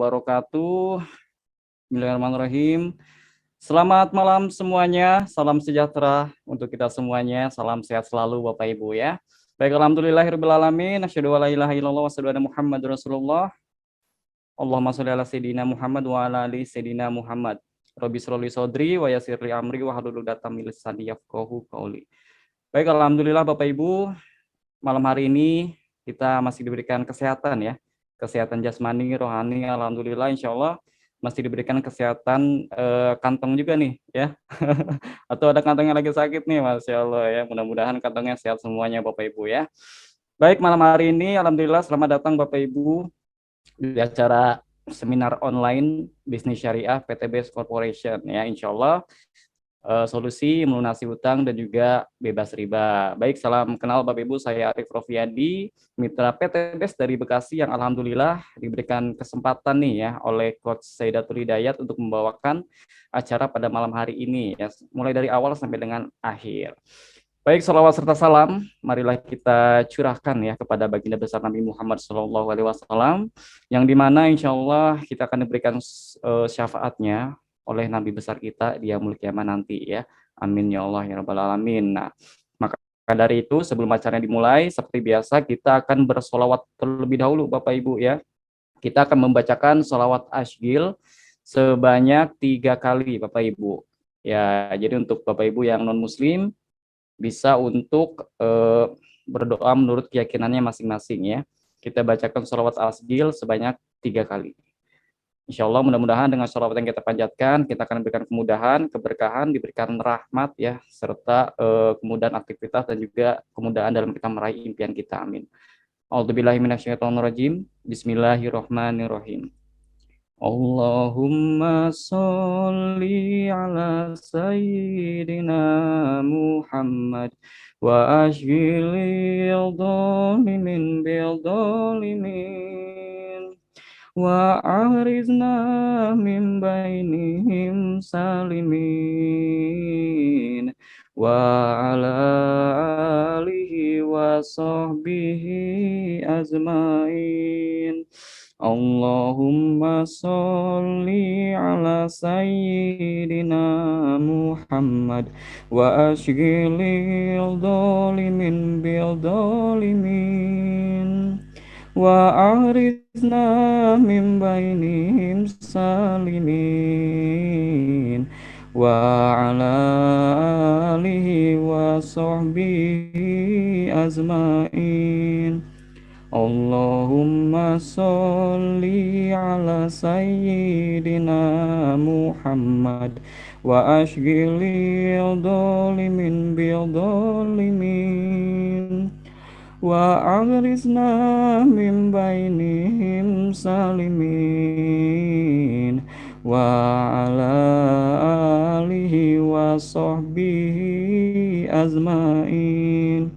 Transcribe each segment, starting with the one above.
wabarakatuh. Bismillahirrahmanirrahim. Selamat malam semuanya, salam sejahtera untuk kita semuanya, salam sehat selalu Bapak Ibu ya. Baik, alhamdulillahirabbil alamin, asyhadu an la ilaha illallah wa asyhadu anna Muhammadar Rasulullah. Allahumma sholli ala sayidina Muhammad wa ala ali sayidina Muhammad. Rabbi shrah li shodri wa yassir li amri wa hlul 'uqdatam min lisani yafqahu qawli. Baik, alhamdulillah Bapak Ibu, malam hari ini kita masih diberikan kesehatan ya. Kesehatan jasmani, rohani, alhamdulillah insyaallah masih diberikan kesehatan kantong juga nih ya. Atau ada kantong yang lagi sakit nih, Masya Allah ya. Mudah-mudahan kantongnya sehat semuanya Bapak Ibu ya. Baik, malam hari ini alhamdulillah selamat datang Bapak Ibu di acara seminar online bisnis syariah PTBS Corporation ya, insyaallah solusi melunasi hutang dan juga bebas riba. Baik, salam kenal Bapak Ibu, saya Arif Rofiadi, mitra PTBS dari Bekasi yang alhamdulillah diberikan kesempatan nih ya oleh Coach Saidatul Hidayat untuk membawakan acara pada malam hari ini ya, mulai dari awal sampai dengan akhir. Baik, salawat serta salam, marilah kita curahkan ya kepada baginda besar Nabi Muhammad SAW, yang dimana insya Allah kita akan diberikan syafaatnya oleh Nabi besar kita di yaumul kiamah nanti ya. Amin ya Allah ya rabbal alamin. Nah, maka dari itu sebelum acaranya dimulai, seperti biasa kita akan bersolawat terlebih dahulu Bapak Ibu ya. Kita akan membacakan solawat asygil sebanyak 3 kali Bapak Ibu. Ya, jadi untuk Bapak Ibu yang non muslim bisa untuk berdoa menurut keyakinannya masing-masing ya. Kita bacakan sholawat asygil sebanyak 3 kali. Insya Allah mudah-mudahan dengan sholawat yang kita panjatkan, kita akan diberikan kemudahan, keberkahan, diberikan rahmat ya, serta kemudahan aktivitas dan juga kemudahan dalam kita meraih impian kita. Amin. A'udzubillahi minasyaitonirrajim. Bismillahirrahmanirrahim. Allahumma sholli ala sayyidina Muhammad wa ashghilil dhalimin bil dhalimin wa ahrizna min bainihim salimin wa ala alihi wa sahbihi azmain. Allahumma sholli ala sayyidina Muhammad wa ashghilil dhalimin bil dhalimin wa ahrizna min bainihim salimin wa ala alihi wa sahbihi azmain. Allahumma sholli ala sayyidina Muhammad wa ashghilil dhalimin bil dhalimin wa agrisna min bainihim salimin wa ala alihi wa sahbihi azmain.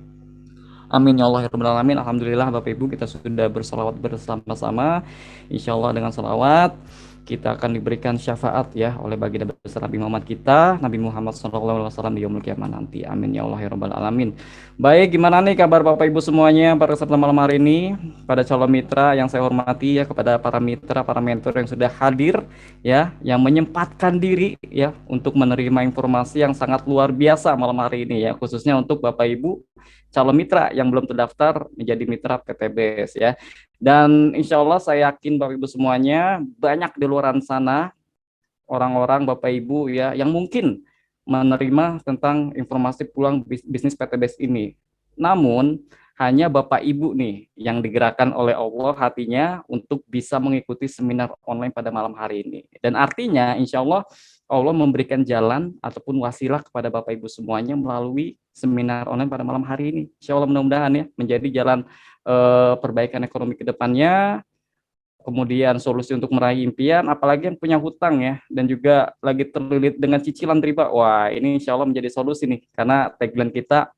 Amin ya Allah ya rabbal alamin. Alhamdulillah Bapak Ibu kita sudah bersalawat bersama-sama. Insya Allah dengan salawat kita akan diberikan syafaat ya oleh baginda besar Nabi Muhammad kita, Nabi Muhammad SAW di yaumul kiamah nanti. Amin ya Allah ya rabbal alamin. Baik, gimana nih kabar Bapak Ibu semuanya pada kesempatan malam hari ini? Pada calon mitra yang saya hormati ya, kepada para mitra, para mentor yang sudah hadir ya, yang menyempatkan diri ya untuk menerima informasi yang sangat luar biasa malam hari ini ya, khususnya untuk Bapak Ibu calon mitra yang belum terdaftar menjadi mitra PTBS ya. Dan insya Allah saya yakin Bapak Ibu semuanya banyak di luar sana orang-orang Bapak Ibu ya yang mungkin menerima tentang informasi peluang bisnis PTBS ini. Namun hanya Bapak Ibu nih yang digerakkan oleh Allah hatinya untuk bisa mengikuti seminar online pada malam hari ini. Dan artinya insya Allah Allah memberikan jalan ataupun wasilah kepada Bapak Ibu semuanya melalui seminar online pada malam hari ini. Insya Allah mudah-mudahan ya menjadi jalan perbaikan ekonomi ke depannya, kemudian solusi untuk meraih impian, apalagi yang punya hutang ya, dan juga lagi terlilit dengan cicilan riba. Wah, ini insya Allah menjadi solusi nih, karena tagline kita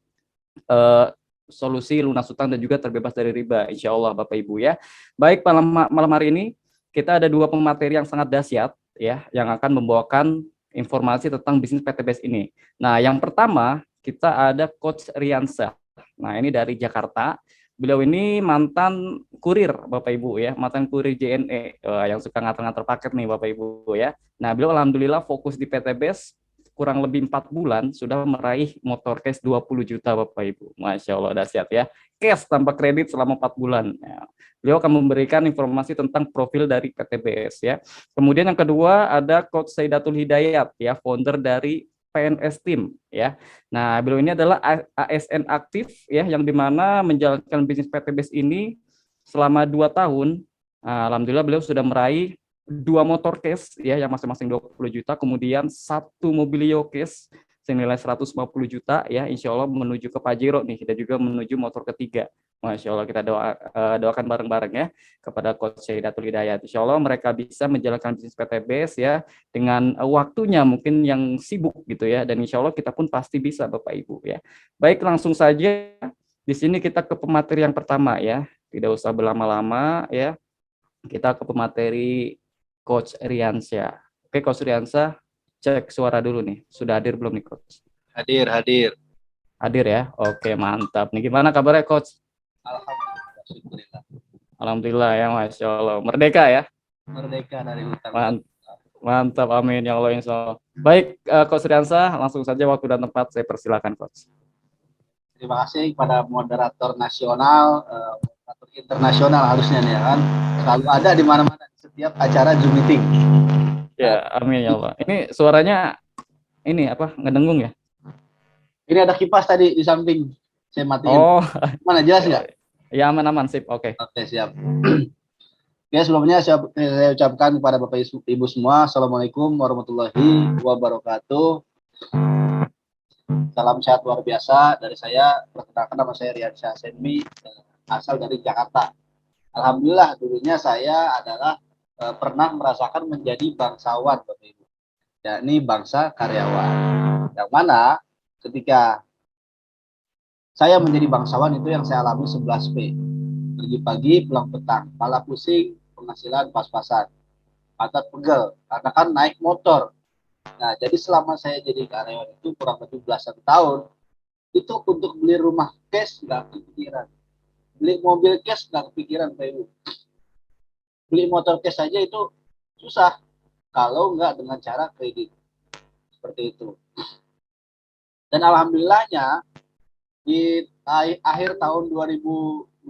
solusi lunas hutang dan juga terbebas dari riba, insya Allah Bapak Ibu ya. Baik, malam hari ini kita ada 2 pemateri yang sangat dahsyat ya, yang akan membawakan informasi tentang bisnis PTBS ini. Nah, yang pertama kita ada Coach Riansyah. Nah, ini dari Jakarta. Beliau ini mantan kurir Bapak Ibu ya, mantan kurir JNE yang suka ngantar-ngantar paket nih Bapak Ibu ya. Nah, beliau alhamdulillah fokus di PTBS kurang lebih 4 bulan sudah meraih motor cash 20 juta Bapak Ibu. Masya Allah dahsyat ya. Cash tanpa kredit selama 4 bulan. Ya. Beliau akan memberikan informasi tentang profil dari PTBS ya. Kemudian yang kedua ada Coach Saidatul Hidayat ya, founder dari PNS Team ya. Nah, beliau ini adalah ASN aktif ya, yang dimana menjalankan bisnis PTBS ini selama 2 tahun. Nah, alhamdulillah beliau sudah meraih 2 motor case ya, yang masing-masing 20 juta, kemudian 1 mobilio case senilai 150 juta ya, insya Allah menuju ke Pajero nih, kita juga menuju motor ketiga. Masya Allah, kita doakan bareng-bareng ya kepada Coach Syahidatul Hidayat. Insya Allah mereka bisa menjalankan bisnis PTBS ya dengan waktunya mungkin yang sibuk gitu ya, dan insya Allah kita pun pasti bisa Bapak Ibu ya. Baik, langsung saja di sini kita ke pemateri yang pertama ya, tidak usah berlama-lama ya, kita ke pemateri Coach Riansyah. Oke Coach Riansyah, cek suara dulu nih, sudah hadir belum nih Coach? Hadir. Hadir ya, oke mantap nih. Gimana kabarnya Coach? Alhamdulillah. Alhamdulillah ya, Masya Allah. Merdeka ya? Merdeka dari hutang. Mantap, amin ya Allah insya Allah. Baik, Coach Riansyah, langsung saja waktu dan tempat saya persilakan Coach. Terima kasih kepada moderator nasional, moderator internasional harusnya nih ya kan. Selalu ada di mana-mana di setiap acara Zoom meeting. Ya, amin ya Allah. Ini suaranya ini apa? Ngedengung ya? Ini ada kipas tadi di samping. Saya matiin. Oh, Mana jelas nggak? ya aman-aman sip. Oke. Oke, siap. Ya, sebelumnya saya ucapkan kepada Bapak Ibu semua, Assalamualaikum warahmatullahi wabarakatuh. Salam sehat luar biasa dari saya. Perkenalkan nama saya Riansyah Senmi, asal dari Jakarta. Alhamdulillah dulunya saya adalah pernah merasakan menjadi bangsawan Bapak Ibu, yakni bangsa karyawan. Yang mana ketika saya menjadi bangsawan itu yang saya alami 11P. Pergi pagi, pulang petang, malah pusing, penghasilan pas-pasan, pantat pegel, karena kan naik motor. Nah, jadi selama saya jadi karyawan itu kurang lebih belasan tahun, itu untuk beli rumah cash nggak kepikiran. Beli mobil cash nggak kepikiran Pak Ibu. Beli motor cash saja itu susah kalau nggak dengan cara kredit. Seperti itu. Dan alhamdulillahnya di akhir tahun 2020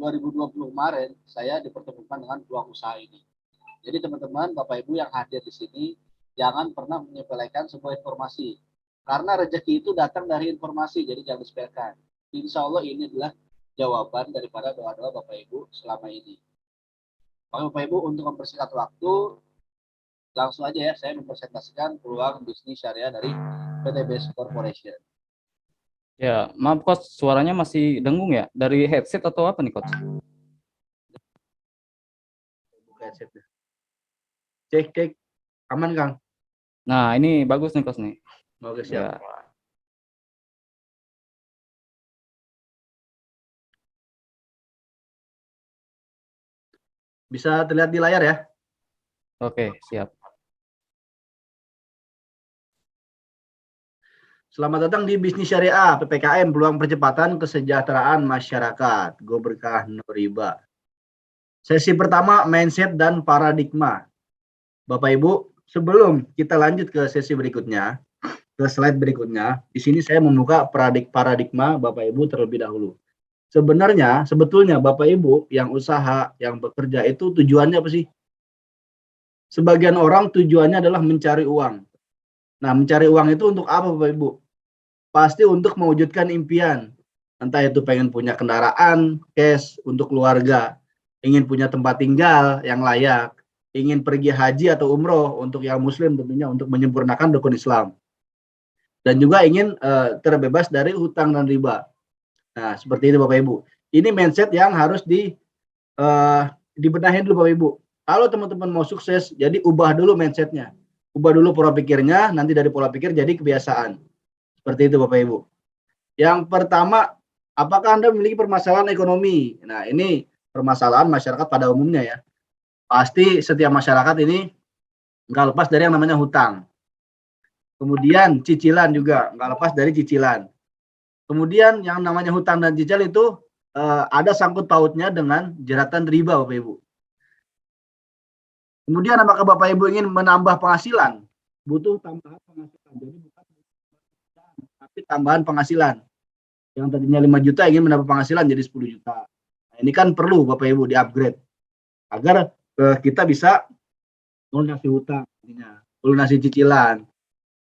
kemarin saya dipertemukan dengan peluang usaha ini. Jadi teman-teman, Bapak Ibu yang hadir di sini, jangan pernah menyepelekan sebuah informasi. Karena rezeki itu datang dari informasi, jadi jangan disepelekan. Insya Allah ini adalah jawaban daripada doa-doa Bapak Ibu selama ini. Bapak Ibu, untuk mempersingkat waktu, langsung aja ya, saya mempresentasikan peluang bisnis syariah dari PTBS Corporation. Ya, maaf Coach, suaranya masih dengung ya? Dari headset atau apa nih Coach? Buka headsetnya. Cek, aman Kang? Nah, ini bagus nih Coach nih. Oke, siap. Ya. Bisa terlihat di layar ya? Oke, siap. Selamat datang di Bisnis Syariah PPKM, peluang percepatan kesejahteraan masyarakat. Gue berkah Nuriba. Sesi pertama, mindset dan paradigma. Bapak Ibu, sebelum kita lanjut ke sesi berikutnya, ke slide berikutnya, di sini saya membuka paradigma Bapak Ibu terlebih dahulu. Sebetulnya Bapak Ibu yang usaha, yang bekerja itu tujuannya apa sih? Sebagian orang tujuannya adalah mencari uang. Nah, mencari uang itu untuk apa Bapak Ibu? Pasti untuk mewujudkan impian. Entah itu pengen punya kendaraan, cash untuk keluarga, ingin punya tempat tinggal yang layak, ingin pergi haji atau umroh untuk yang muslim tentunya untuk menyempurnakan rukun Islam. Dan juga ingin terbebas dari hutang dan riba. Nah, seperti itu Bapak Ibu. Ini mindset yang harus dibenahin dulu Bapak Ibu. Kalau teman-teman mau sukses, jadi ubah dulu mindsetnya. Ubah dulu pola pikirnya, nanti dari pola pikir jadi kebiasaan. Seperti itu Bapak Ibu. Yang pertama, apakah Anda memiliki permasalahan ekonomi? Nah, ini permasalahan masyarakat pada umumnya ya. Pasti setiap masyarakat ini nggak lepas dari yang namanya hutang. Kemudian cicilan juga nggak lepas dari cicilan. Kemudian yang namanya hutang dan cicilan itu ada sangkut pautnya dengan jeratan riba, Bapak Ibu. Kemudian apakah Bapak Ibu ingin menambah penghasilan? Butuh tambahan penghasilan. Jadi bukan tapi tambahan penghasilan. Yang tadinya 5 juta ingin menambah penghasilan jadi 10 juta. Nah, ini kan perlu Bapak Ibu di-upgrade agar kita bisa melunasi hutang, melunasi cicilan.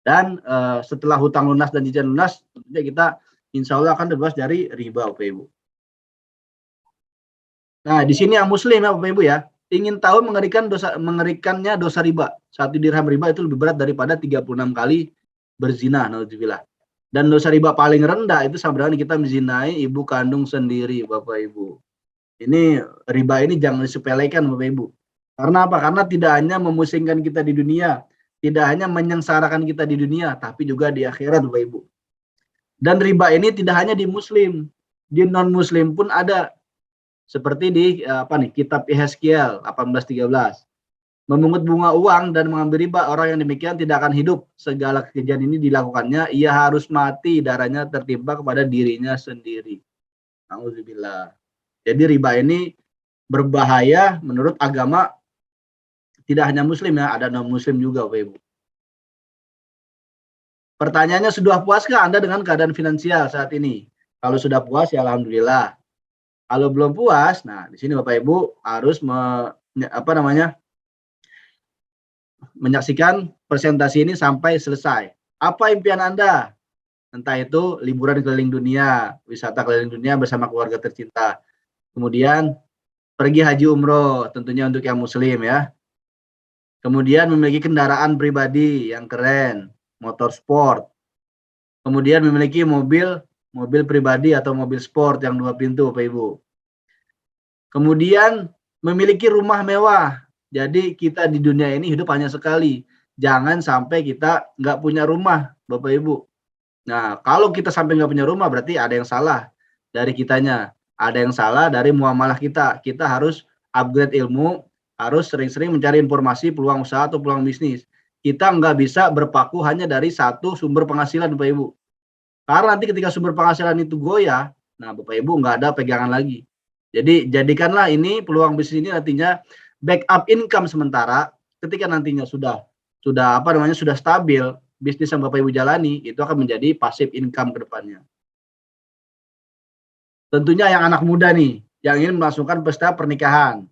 Dan setelah hutang lunas dan cicilan lunas, tentunya kita insya Allah akan terbebas dari riba, Bapak Ibu. Nah, di sini yang muslim ya Bapak Ibu ya, ingin tahu mengerikannya dosa riba. 1 dirham riba itu lebih berat daripada 36 kali berzina, naudzubillah. Dan dosa riba paling rendah itu sama dengan kita menzinai ibu kandung sendiri, Bapak Ibu. Ini riba ini jangan disepelekan, Bapak Ibu. Karena apa? Karena tidak hanya memusingkan kita di dunia, tidak hanya menyengsarakan kita di dunia, tapi juga di akhirat, Bapak Ibu. Dan riba ini tidak hanya di muslim, di non muslim pun ada. Seperti di kitab Yehezkiel 18:13. Memungut bunga uang dan mengambil riba, orang yang demikian tidak akan hidup. Segala kejadian ini dilakukannya, ia harus mati, darahnya tertimpa kepada dirinya sendiri. Alhamdulillah. Jadi riba ini berbahaya menurut agama, tidak hanya muslim ya, ada non muslim juga, Bapak Ibu. Pertanyaannya, sudah puaskah Anda dengan keadaan finansial saat ini? Kalau sudah puas ya alhamdulillah. Kalau belum puas, nah di sini Bapak Ibu harus menyaksikan presentasi ini sampai selesai. Apa impian Anda? Entah itu liburan keliling dunia, wisata keliling dunia bersama keluarga tercinta. Kemudian pergi haji umroh, tentunya untuk yang muslim ya. Kemudian memiliki kendaraan pribadi yang keren, motor sport. Kemudian memiliki mobil pribadi atau mobil sport yang 2 pintu, Bapak Ibu. Kemudian memiliki rumah mewah. Jadi kita di dunia ini hidup hanya sekali. Jangan sampai kita nggak punya rumah, Bapak Ibu. Nah, kalau kita sampai nggak punya rumah, berarti ada yang salah dari kitanya. Ada yang salah dari muamalah kita. Kita harus upgrade ilmu, harus sering-sering mencari informasi, peluang usaha atau peluang bisnis. Kita nggak bisa berpaku hanya dari satu sumber penghasilan, Bapak Ibu. Karena nanti ketika sumber penghasilan itu goyah, nah Bapak Ibu nggak ada pegangan lagi. Jadi jadikanlah ini peluang bisnis ini nantinya backup income sementara. Ketika nantinya sudah stabil bisnis yang Bapak Ibu jalani, itu akan menjadi passive income ke depannya. Tentunya yang anak muda nih, yang ingin melangsungkan pesta pernikahan.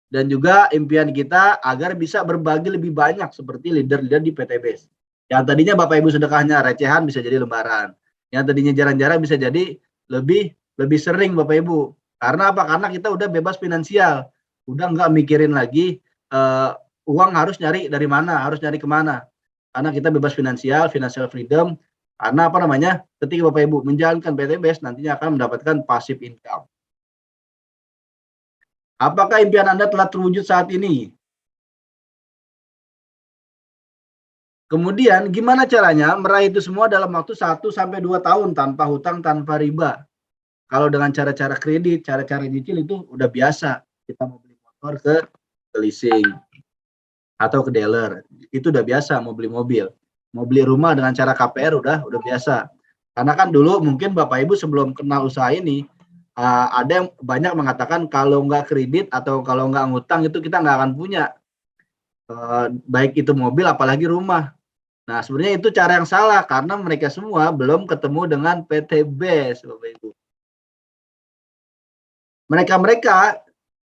Dan juga impian kita agar bisa berbagi lebih banyak seperti leader-leader di PTBS. Yang tadinya Bapak Ibu sedekahnya recehan bisa jadi lembaran. Yang tadinya jarang-jarang bisa jadi lebih sering, Bapak Ibu. Karena apa? Karena kita udah bebas finansial. Udah nggak mikirin lagi uang harus nyari dari mana, harus nyari kemana. Karena kita bebas financial freedom. Karena ketika Bapak Ibu menjalankan PTBS nantinya akan mendapatkan passive income. Apakah impian Anda telah terwujud saat ini? Kemudian gimana caranya meraih itu semua dalam waktu 1-2 tahun tanpa hutang, tanpa riba? Kalau dengan cara-cara kredit, cara-cara nyicil itu udah biasa. Kita mau beli motor ke leasing atau ke dealer, itu udah biasa. Mau beli mobil, mau beli rumah dengan cara KPR udah biasa. Karena kan dulu mungkin Bapak Ibu sebelum kenal usaha ini, ada yang banyak mengatakan kalau nggak kredit atau kalau nggak ngutang itu kita nggak akan punya. Baik itu mobil apalagi rumah. Nah sebenarnya itu cara yang salah karena mereka semua belum ketemu dengan PTBS, Bapak Ibu. Mereka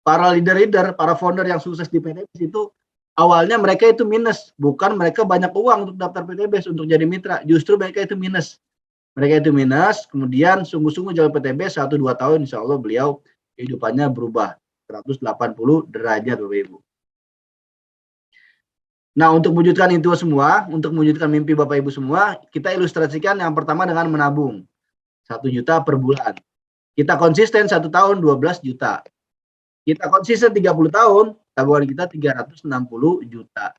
para leader, para founder yang sukses di PTBS itu awalnya mereka itu minus, bukan mereka banyak uang untuk daftar PTBS untuk jadi mitra, justru mereka itu minus. Mereka itu minus, kemudian sungguh-sungguh jalan PTBS 1-2 tahun, insya Allah beliau kehidupannya berubah 180 derajat, Bapak Ibu. Nah, untuk mewujudkan itu semua, untuk mewujudkan mimpi Bapak Ibu semua, kita ilustrasikan yang pertama dengan menabung 1 juta per bulan. Kita konsisten 1 tahun 12 juta. Kita konsisten 30 tahun, tabungan kita 360 juta.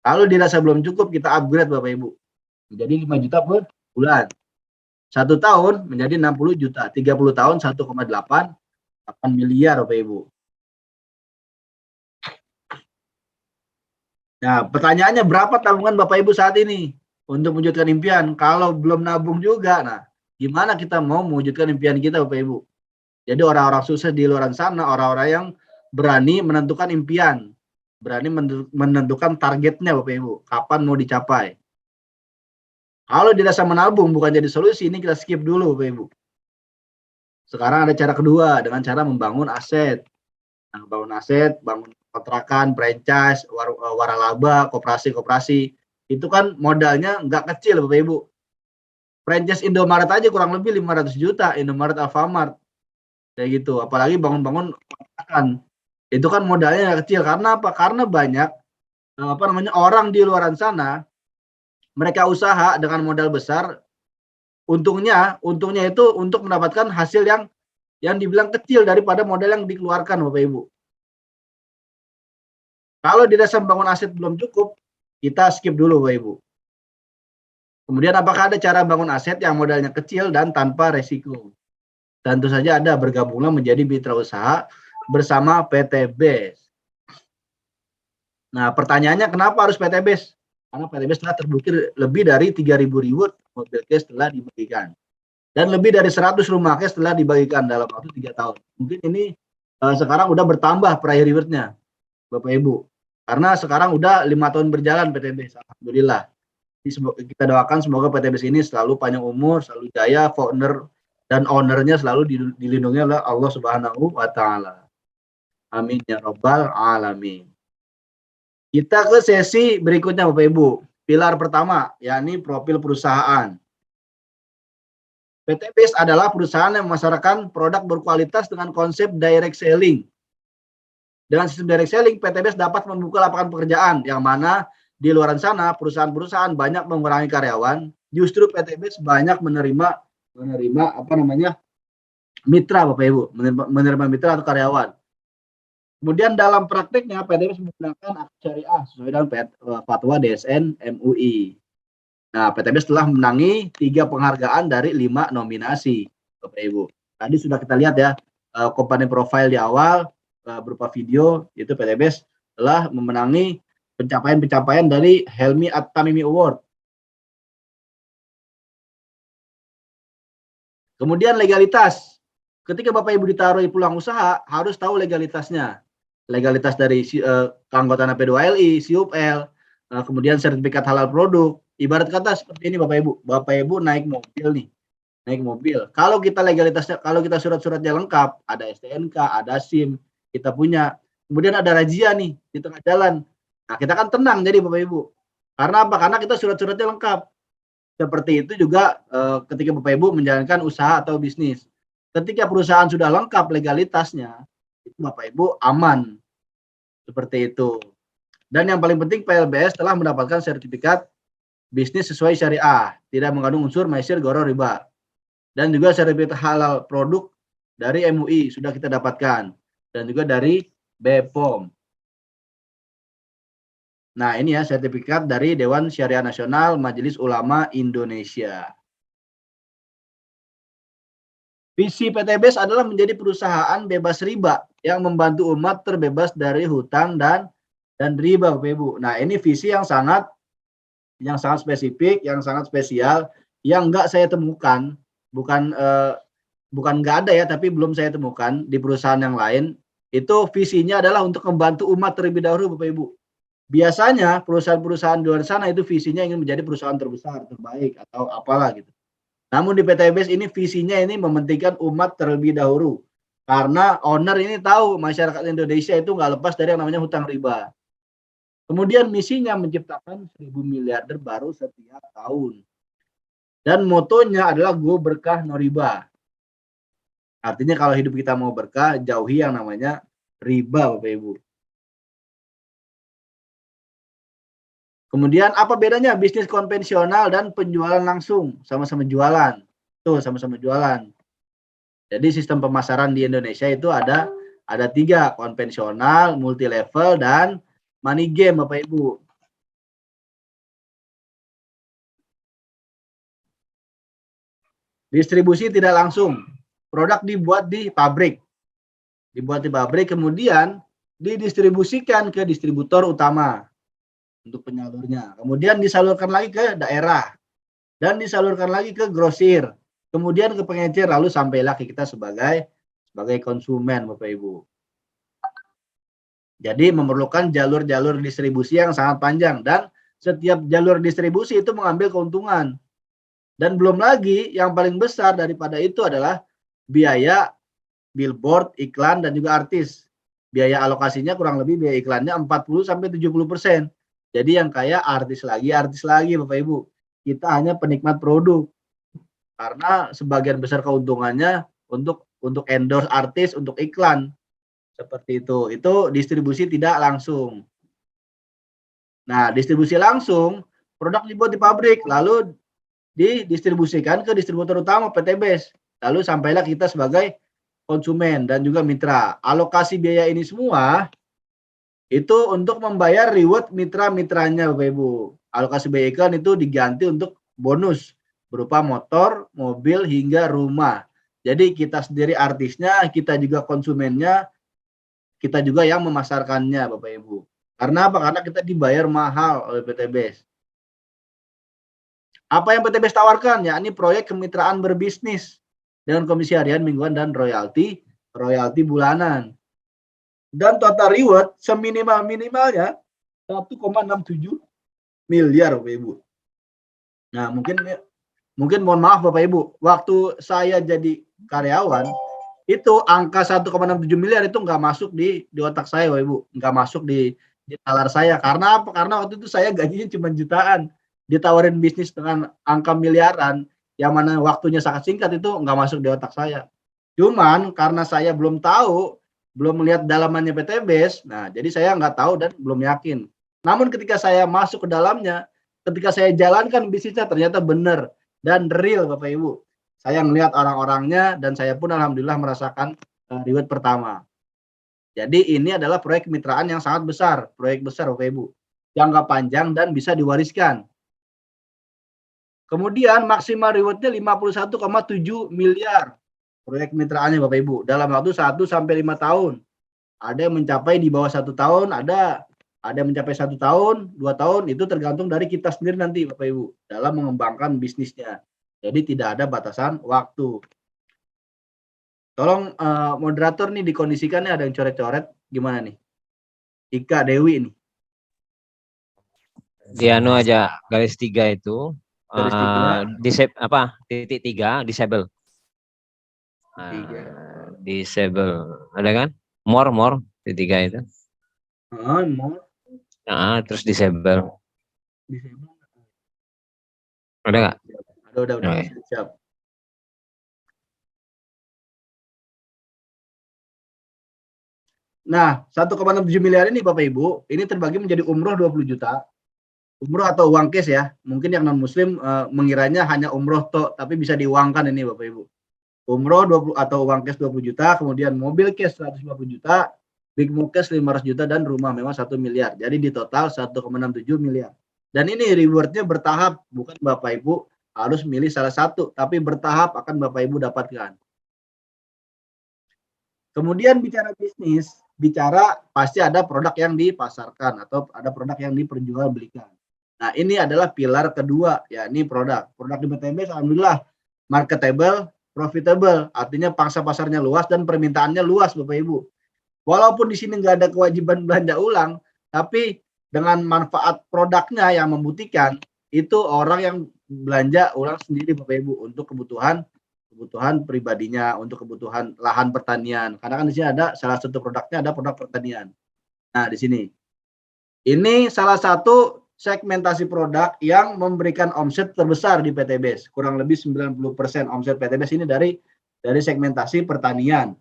Kalau dirasa belum cukup, kita upgrade Bapak Ibu. Menjadi 5 juta per bulan. 1 tahun menjadi 60 juta. 30 tahun 1,8 miliar Bapak Ibu. Nah, pertanyaannya berapa tabungan Bapak Ibu saat ini untuk mewujudkan impian? Kalau belum nabung juga, nah gimana kita mau mewujudkan impian kita Bapak Ibu? Jadi orang-orang sukses di luar sana, orang-orang yang berani menentukan impian, berani menentukan targetnya Bapak Ibu, kapan mau dicapai. Kalau dirasa menabung bukan jadi solusi, ini kita skip dulu Bapak Ibu. Sekarang ada cara kedua dengan cara membangun aset. Nah, bangun aset, bangun kontrakan, franchise, waralaba, koperasi-koperasi. Itu kan modalnya nggak kecil Bapak Ibu. Franchise Indomaret aja kurang lebih 500 juta, Indomaret Alfamart. Kayak gitu. Apalagi bangun-bangun kontrakan. Itu kan modalnya nggak kecil. Karena apa? Karena banyak orang di luaran sana, mereka usaha dengan modal besar, untungnya itu untuk mendapatkan hasil yang dibilang kecil daripada modal yang dikeluarkan Bapak Ibu. Kalau dirasa membangun aset belum cukup, kita skip dulu Bapak Ibu. Kemudian apakah ada cara bangun aset yang modalnya kecil dan tanpa resiko? Tentu saja ada, bergabunglah menjadi mitra usaha bersama PT BES. Nah, pertanyaannya kenapa harus PT BES? Karena PT BES telah terbukti lebih dari 3.000 reward mobil cash telah dibagikan. Dan lebih dari 100 rumah cash telah dibagikan dalam waktu 3 tahun. Mungkin ini sekarang udah bertambah peraih rewardnya, Bapak Ibu. Karena sekarang udah 5 tahun berjalan PT BES, alhamdulillah. Kita doakan semoga PT BES ini selalu panjang umur, selalu jaya, founder dan ownernya selalu dilindungi oleh Allah Subhanahu wa Ta'ala. Amin ya Rabbal Alamin. Kita ke sesi berikutnya Bapak Ibu. Pilar pertama, yakni profil perusahaan. PT BES adalah perusahaan yang memasarkan produk berkualitas dengan konsep direct selling. Dengan sistem direct selling, PT BES dapat membuka lapangan pekerjaan, yang mana di luar sana perusahaan-perusahaan banyak mengurangi karyawan, justru PT BES banyak menerima mitra Bapak Ibu, menerima mitra atau karyawan. Kemudian dalam prakteknya PT BES menggunakan akad syariah sesuai dengan fatwa DSN MUI. Nah, PT BES telah menangi 3 penghargaan dari 5 nominasi, Bapak Ibu. Tadi sudah kita lihat ya, company profile di awal berupa video, itu PT BES telah memenangi pencapaian-pencapaian dari Helmi At-Tamimi Award. Kemudian legalitas. Ketika Bapak Ibu ditaruh di peluang usaha, harus tahu legalitasnya. Legalitas dari keanggotaan P2LI, SIUPL, kemudian sertifikat halal produk. Ibarat kata seperti ini Bapak Ibu. Bapak Ibu naik mobil nih. Naik mobil. Kalau kita legalitasnya, kalau kita surat-suratnya lengkap, ada STNK, ada SIM, kita punya. Kemudian ada razia nih di tengah jalan. Nah, kita kan tenang jadi Bapak Ibu. Karena apa? Karena kita surat-suratnya lengkap. Seperti itu juga ketika Bapak Ibu menjalankan usaha atau bisnis. Ketika perusahaan sudah lengkap legalitasnya, itu Bapak Ibu aman. Seperti itu. Dan yang paling penting PLBS telah mendapatkan sertifikat bisnis sesuai syariah, tidak mengandung unsur maisir, gharar, riba. Dan juga sertifikat halal produk dari MUI sudah kita dapatkan. Dan juga dari BPOM. Nah, ini ya sertifikat dari Dewan Syariah Nasional Majelis Ulama Indonesia. Visi PT BES adalah menjadi perusahaan bebas riba yang membantu umat terbebas dari hutang dan riba, Bapak Ibu. Nah, ini visi yang sangat spesifik, yang sangat spesial, yang nggak saya temukan, bukan nggak ada ya, tapi belum saya temukan di perusahaan yang lain. Itu visinya adalah untuk membantu umat terlebih dahulu, Bapak Ibu. Biasanya perusahaan-perusahaan di luar sana itu visinya ingin menjadi perusahaan terbesar, terbaik, atau apalah gitu. Namun di PT BES ini visinya ini mementingkan umat terlebih dahulu. Karena owner ini tahu masyarakat Indonesia itu nggak lepas dari yang namanya hutang riba. Kemudian misinya menciptakan 1.000 miliarder baru setiap tahun. Dan motonya adalah go berkah no riba. Artinya kalau hidup kita mau berkah, jauhi yang namanya riba, Bapak Ibu. Kemudian apa bedanya bisnis konvensional dan penjualan langsung? Sama-sama jualan. Tuh, sama-sama jualan. Jadi sistem pemasaran di Indonesia itu ada 3, konvensional, multi level, dan money game, Bapak Ibu. Distribusi tidak langsung. Produk dibuat di pabrik. Kemudian didistribusikan ke distributor utama untuk penyalurnya. Kemudian disalurkan lagi ke daerah. Dan disalurkan lagi ke grosir. Kemudian ke pengecer, lalu sampailah ke kita sebagai sebagai konsumen Bapak Ibu. Jadi memerlukan jalur-jalur distribusi yang sangat panjang dan setiap jalur distribusi itu mengambil keuntungan. Dan belum lagi yang paling besar daripada itu adalah biaya billboard, iklan dan juga artis. Biaya alokasinya kurang lebih biaya iklannya 40 sampai 70%. Jadi yang kaya artis lagi Bapak Ibu. Kita hanya penikmat produk. Karena sebagian besar keuntungannya untuk endorse artis, untuk iklan. Seperti itu. Itu distribusi tidak langsung. Nah, distribusi langsung, produk dibuat di pabrik, lalu didistribusikan ke distributor utama PTBes. Lalu sampailah kita sebagai konsumen dan juga mitra. Alokasi biaya ini semua itu untuk membayar reward mitra-mitranya Bapak Ibu. Alokasi biaya iklan itu diganti untuk bonus berupa motor, mobil, hingga rumah. Jadi kita sendiri artisnya, kita juga konsumennya, kita juga yang memasarkannya Bapak Ibu. Karena apa? Karena kita dibayar mahal oleh PTBes. Apa yang PTBes tawarkan? Yakni proyek kemitraan berbisnis dengan komisi harian, mingguan, dan royalti bulanan. Dan total reward seminimal-minimalnya 1,67 miliar Bapak Ibu. Nah, mungkin mohon maaf Bapak Ibu, waktu saya jadi karyawan, itu angka 1,67 miliar itu nggak masuk di otak saya Bapak Ibu. Nggak masuk di nalar saya. Karena apa? Karena waktu itu saya gajinya cuma jutaan. Ditawarin bisnis dengan angka miliaran, yang mana waktunya sangat singkat, itu nggak masuk di otak saya. Cuman karena saya belum tahu, belum melihat dalamannya PTBes, nah jadi saya nggak tahu dan belum yakin. Namun ketika saya masuk ke dalamnya, ketika saya jalankan bisnisnya, ternyata benar dan real Bapak Ibu. Saya melihat orang-orangnya dan saya pun alhamdulillah merasakan reward pertama. Jadi ini adalah proyek kemitraan yang sangat besar, proyek besar Bapak Ibu, jangka panjang dan bisa diwariskan. Kemudian maksimal rewardnya 51,7 miliar proyek kemitraannya Bapak Ibu dalam waktu 1 sampai 5 tahun. Ada yang mencapai di bawah 1 tahun, ada yang mencapai 1 tahun, 2 tahun, itu tergantung dari kita sendiri nanti Bapak Ibu dalam mengembangkan bisnisnya. Jadi tidak ada batasan waktu. Tolong moderator nih dikondisikan nih, ada yang coret-coret gimana nih? Ika Dewi nih. Di anu aja garis 3 itu. Garis 3. Titik 3 disable. Disable. Ada kan? More titik 3 itu. More. Terus disable. Ada nggak? Ada, udah. Okay. Siap. Nah, 1,67 miliar ini Bapak Ibu, ini terbagi menjadi umroh 20 juta. Umroh atau uang cash ya. Mungkin yang non muslim mengiranya hanya umroh toh, tapi bisa diuangkan ini Bapak Ibu. Umroh 20 atau uang cash 20 juta, kemudian mobil cash 150 juta, big move cash 500 juta, dan rumah memang 1 miliar. Jadi di total 1,67 miliar. Dan ini rewardnya bertahap, bukan Bapak Ibu harus milih salah satu, tapi bertahap akan Bapak Ibu dapatkan. Kemudian bicara bisnis, bicara pasti ada produk yang dipasarkan atau ada produk yang diperjualbelikan. Nah, ini adalah pilar kedua, yakni produk. Produk di PTBes alhamdulillah marketable, profitable, artinya pangsa pasarnya luas dan permintaannya luas Bapak Ibu. Walaupun di sini nggak ada kewajiban belanja ulang, tapi dengan manfaat produknya yang membuktikan, itu orang yang belanja ulang sendiri Bapak Ibu untuk kebutuhan pribadinya, untuk kebutuhan lahan pertanian. Karena kan di sini ada salah satu produknya, ada produk pertanian. Nah, di sini. Ini salah satu segmentasi produk yang memberikan omset terbesar di PTBes. Kurang lebih 90% omset PTBes ini dari segmentasi pertanian.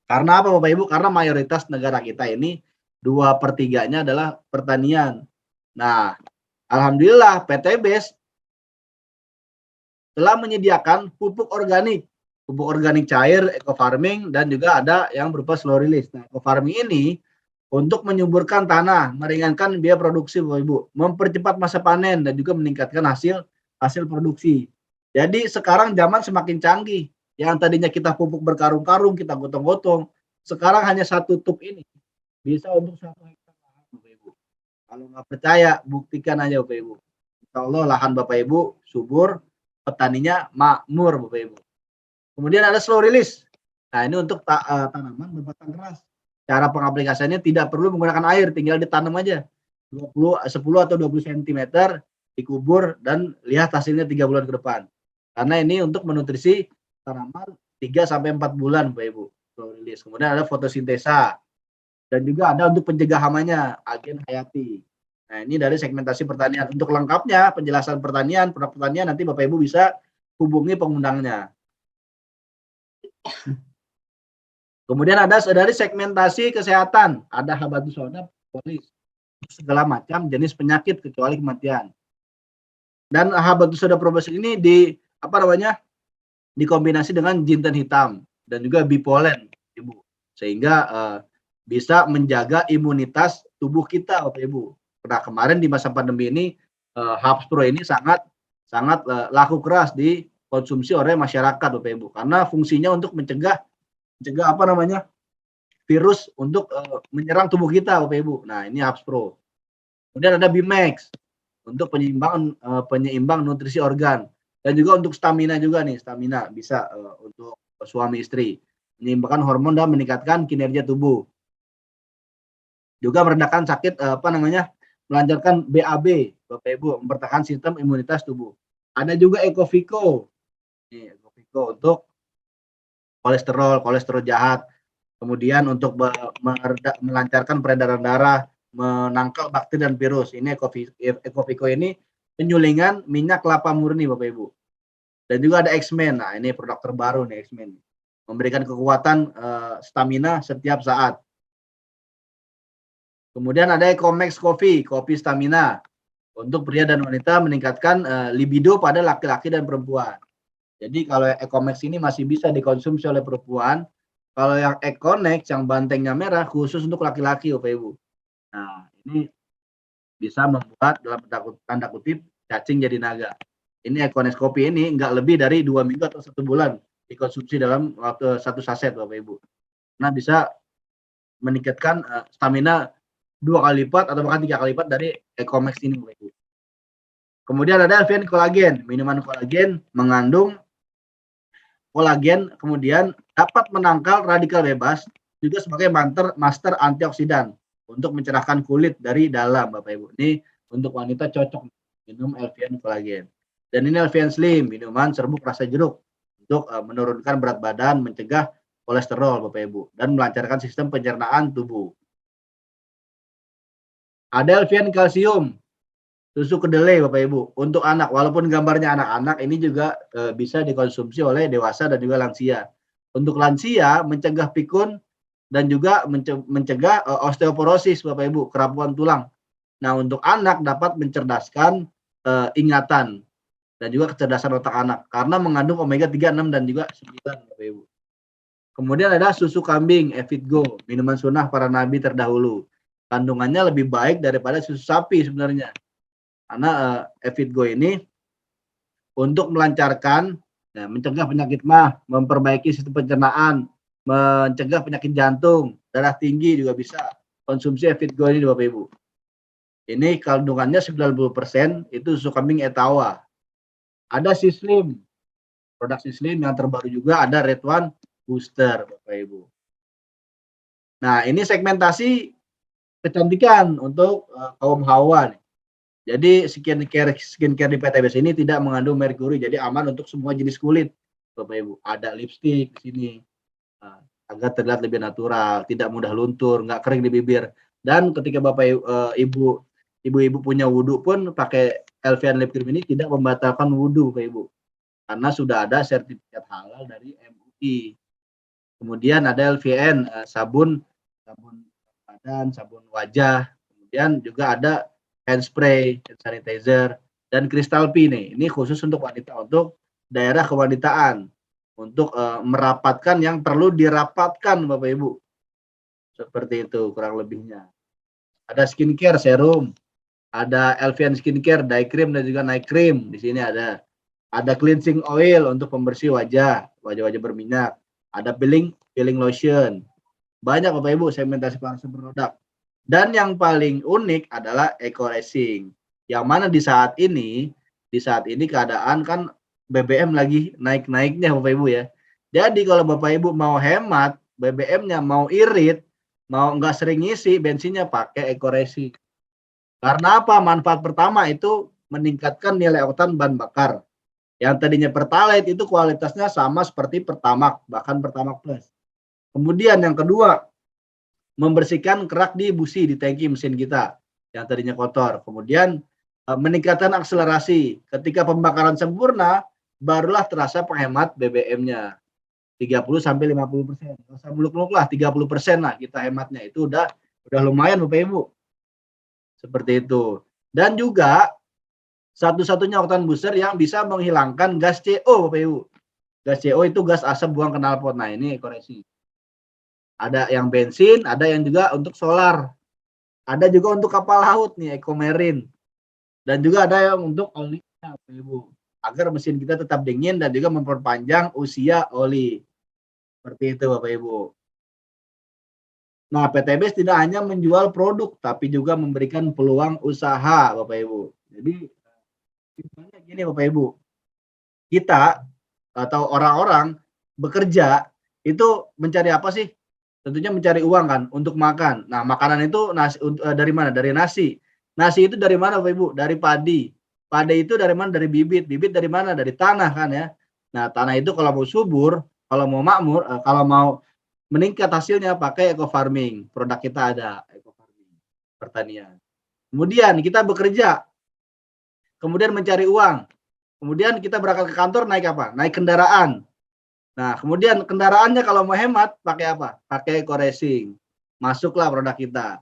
Karena apa Bapak Ibu? Karena mayoritas negara kita ini 2/3-nya adalah pertanian. Nah, alhamdulillah PTBes telah menyediakan pupuk organik cair, eco farming, dan juga ada yang berupa slow release. Nah, eco farming ini untuk menyuburkan tanah, meringankan biaya produksi Bapak Ibu, mempercepat masa panen dan juga meningkatkan hasil produksi. Jadi sekarang zaman semakin canggih. Yang tadinya kita pupuk berkarung-karung, kita gotong-gotong, sekarang hanya 1 tub ini bisa untuk 1 hektar lahan Bapak Ibu. Kalau nggak percaya, buktikan aja Bapak Ibu. Insya Allah lahan Bapak Ibu subur, petaninya makmur Bapak Ibu. Kemudian ada slow release. Nah, ini untuk tanaman berbatang keras. Cara pengaplikasiannya tidak perlu menggunakan air, tinggal ditanam aja. 10 atau 20 sentimeter, dikubur dan lihat hasilnya 3 bulan ke depan. Karena ini untuk menutrisi tanaman 3 sampai 4 bulan, Bapak Ibu. Rilis. Kemudian ada fotosintesa dan juga ada untuk pencegah hamanya, agen hayati. Nah, ini dari segmentasi pertanian. Untuk lengkapnya penjelasan pertanian, produk pertanian nanti Bapak Ibu bisa hubungi pengundangnya. Kemudian ada dari segmentasi kesehatan, ada habatus sauda, polis, segala macam jenis penyakit kecuali kematian. Dan habatus sauda propolis ini dikombinasi dengan jinten hitam dan juga bipolen, Ibu. Sehingga bisa menjaga imunitas tubuh kita, Bapak Ibu. Nah, kemarin di masa pandemi ini Habspro ini sangat laku keras dikonsumsi oleh masyarakat, Bapak Ibu, karena fungsinya untuk mencegah virus untuk menyerang tubuh kita, Bapak Ibu. Nah, ini Habspro. Kemudian ada Bimax untuk penyeimbang nutrisi organ dan juga untuk stamina juga nih, stamina bisa untuk suami istri, menyeimbangkan hormon dan meningkatkan kinerja tubuh. Juga meredakan sakit melancarkan BAB, Bapak Ibu, mempertahankan sistem imunitas tubuh. Ada juga Ecovico. Nih, Ecovico untuk kolesterol jahat. Kemudian untuk melancarkan peredaran darah, menangkal bakteri dan virus. Ini Ecovico ini penyulingan minyak kelapa murni, Bapak Ibu. Dan juga ada X-Men. Nah, ini produk terbaru nih, X-Men. Memberikan kekuatan stamina setiap saat. Kemudian ada Ecomax Coffee, kopi stamina. Untuk pria dan wanita meningkatkan libido pada laki-laki dan perempuan. Jadi kalau Ecomax ini masih bisa dikonsumsi oleh perempuan. Kalau yang Econex yang bantengnya merah khusus untuk laki-laki, Bapak Ibu. Nah, ini bisa membuat dalam tanda kutip cacing jadi naga. Ini Econex kopi ini enggak lebih dari 2 minggu atau 1 bulan dikonsumsi dalam waktu 1 saset, Bapak Ibu. Nah, bisa meningkatkan stamina 2 kali lipat atau bahkan 3 kali lipat dari Ecomax ini, Bapak Ibu. Kemudian ada Alphian Collagen, minuman kolagen mengandung kolagen, kemudian dapat menangkal radikal bebas, juga sebagai master antioksidan untuk mencerahkan kulit dari dalam, Bapak Ibu. Ini untuk wanita cocok minum Alphian Collagen. Dan ini Alphian Slim, minuman serbuk rasa jeruk untuk menurunkan berat badan, mencegah kolesterol, Bapak Ibu, dan melancarkan sistem pencernaan tubuh. Ada Alphian Calcium, susu kedelai, Bapak Ibu, untuk anak. Walaupun gambarnya anak-anak, ini juga bisa dikonsumsi oleh dewasa dan juga lansia. Untuk lansia mencegah pikun dan juga mencegah osteoporosis, Bapak Ibu, kerapuan tulang. Nah, untuk anak dapat mencerdaskan ingatan dan juga kecerdasan otak anak karena mengandung omega 3, 6 dan juga 9, Bapak Ibu. Kemudian ada susu kambing Evitgo, minuman sunnah para nabi terdahulu. Kandungannya lebih baik daripada susu sapi sebenarnya. Karena Evitgo ini untuk melancarkan, mencegah penyakit mah, memperbaiki sistem pencernaan, mencegah penyakit jantung, darah tinggi juga bisa konsumsi Evitgo ini, Bapak Ibu. Ini kandungannya 90% itu susu kambing Etawa. Ada Sislim, produk Sislim yang terbaru juga ada Red One Booster, Bapak Ibu. Nah, ini segmentasi kecantikan untuk kaum hawa nih. Jadi skincare di PTBS ini tidak mengandung merkuri, jadi aman untuk semua jenis kulit, Bapak Ibu. Ada lipstik di sini agar terlihat lebih natural, tidak mudah luntur, nggak kering di bibir. Dan ketika Bapak Ibu punya wudhu pun pakai Alphian Lip Cream ini tidak membatalkan wudhu, Bapak Ibu, karena sudah ada sertifikat halal dari MUI. Kemudian ada LVN sabun badan, sabun wajah. Kemudian juga ada hand spray, hand sanitizer, dan Crystal P nih. Ini khusus untuk wanita, untuk daerah kewanitaan, untuk merapatkan yang perlu dirapatkan, Bapak Ibu. Seperti itu kurang lebihnya. Ada skincare serum, ada Alphian Skincare Day Cream dan juga Night Cream. Di sini ada cleansing oil untuk pembersih wajah berminyak. Ada peeling lotion. Banyak, Bapak Ibu, segmentasi produk. Dan yang paling unik adalah Eco Racing, yang mana di saat ini keadaan kan BBM lagi naik-naiknya, Bapak Ibu ya. Jadi kalau Bapak Ibu mau hemat BBM-nya, mau irit, mau nggak sering ngisi bensinnya, pakai eco-racing. Karena apa? Manfaat pertama itu meningkatkan nilai oktan bahan bakar. Yang tadinya Pertalite itu kualitasnya sama seperti Pertamax, bahkan Pertamax Plus. Kemudian yang kedua, membersihkan kerak di busi di tangki mesin kita yang tadinya kotor. Kemudian meningkatkan akselerasi. Ketika pembakaran sempurna, barulah terasa penghemat BBM-nya. 30 sampai 50%. Enggak usah muluk-muluk lah, 30% lah kita hematnya. Itu udah lumayan Bapak Ibu. Seperti itu. Dan juga satu-satunya oktan booster yang bisa menghilangkan gas CO Bapak Ibu. Gas CO itu gas asap buang knalpot. Nah, ini koreksi. Ada yang bensin, ada yang juga untuk solar. Ada juga untuk kapal laut nih, Ecomarine. Dan juga ada yang untuk oli Bapak Ibu. Agar mesin kita tetap dingin dan juga memperpanjang usia oli. Seperti itu Bapak Ibu. Nah, PTBS tidak hanya menjual produk, tapi juga memberikan peluang usaha Bapak Ibu. Jadi, simpelnya gini Bapak Ibu. Kita atau orang-orang bekerja itu mencari apa sih? Tentunya mencari uang kan untuk makan. Nah, makanan itu dari mana? Dari nasi. Nasi itu dari mana Bapak Ibu? Dari padi. Padi itu dari mana? Dari bibit. Bibit dari mana? Dari tanah kan ya. Nah, tanah itu kalau mau subur, kalau mau makmur, kalau mau meningkat hasilnya pakai eco farming. Produk kita ada eco farming, pertanian. Kemudian kita bekerja, kemudian mencari uang. Kemudian kita berangkat ke kantor naik apa? Naik kendaraan. Nah, kemudian kendaraannya kalau mau hemat pakai apa? Pakai eco racing. Masuklah produk kita.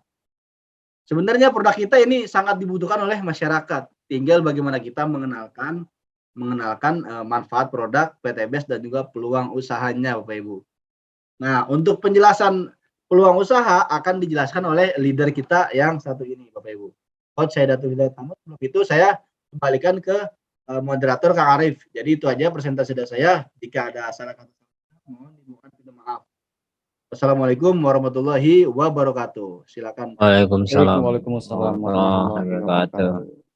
Sebenarnya produk kita ini sangat dibutuhkan oleh masyarakat. Tinggal bagaimana kita mengenalkan manfaat produk PTBS dan juga peluang usahanya Bapak Ibu. Nah, untuk penjelasan peluang usaha akan dijelaskan oleh leader kita yang satu ini Bapak Ibu. Coach saya Datuk Hidayat Mahmud. Sebelum itu saya kembalikan ke moderator Kang Arif. Jadi itu aja presentasi dari saya. Jika ada salah kata mohon dimohon maaf. Wassalamualaikum warahmatullahi wabarakatuh. Silakan. Waalaikumsalam Waalaikumsalam warahmatullahi warahmatullahi wabarakatuh. wabarakatuh.